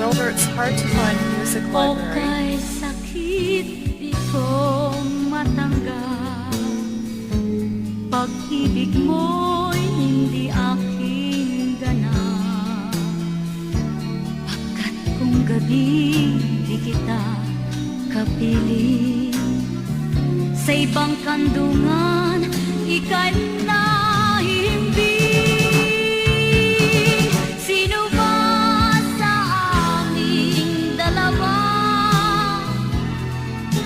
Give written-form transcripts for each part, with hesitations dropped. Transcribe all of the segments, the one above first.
Over, it's hard to find music library. Kay sakit di ko matanggap, pag-ibig mo'y hindi aking ganap. Pagkat kung gabi di kita kapiling, sa ibang kandungan ika'y nahihimbing. Sino ba sa aming dalawa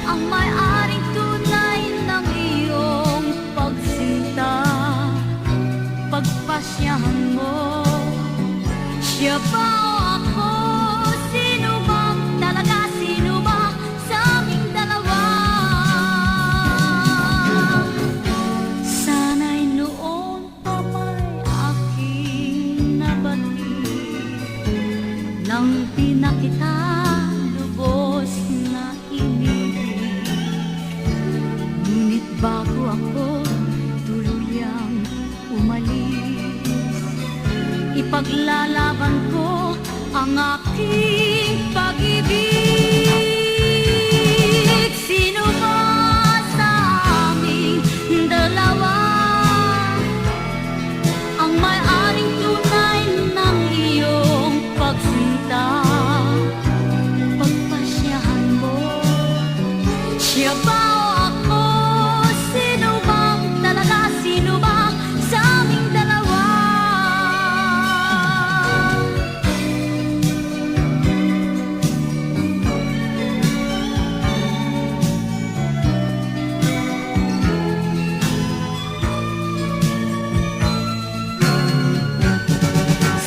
ang may-aring tunay ng iyong pagsinta? Pagpasyahan mo, siya ba o ako? Sino bang talaga? Sino ba sa aming dalawa? Sana'y noon pa may aking nabatid, nang di na kita lubos na inibig. Ngunit bago ako tuluyang umalis, ipaglalaban ko ang aking pag-ibig. Sino ba sa aming dalawa ang may-aring tunay ng iyong pagsinta? Pagpasyahan mo, siya ba o ako? Sino bang talaga? Sino ba sa aming dalawa?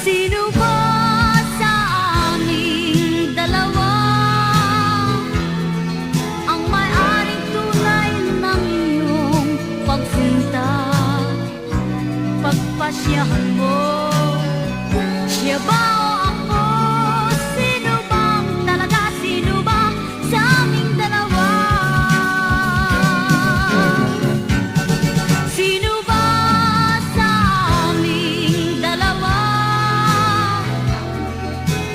Sino ba sa aming dalawa ang may-aring tunay ng iyong pagsinta? Pagpasyahan mo, siya ba o ako? Sino bang talaga? Sino ba sa aming dalawa? Sino ba sa aming dalawa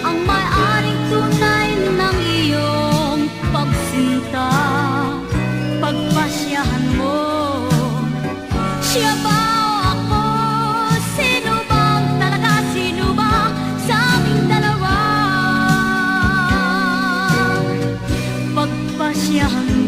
ang may-aring tunay ng iyong pagsinta? Pagpasyahan mo, siya ba o ako? Sino bang talaga? Sino ba sa aming dalawa? Pagpasyahan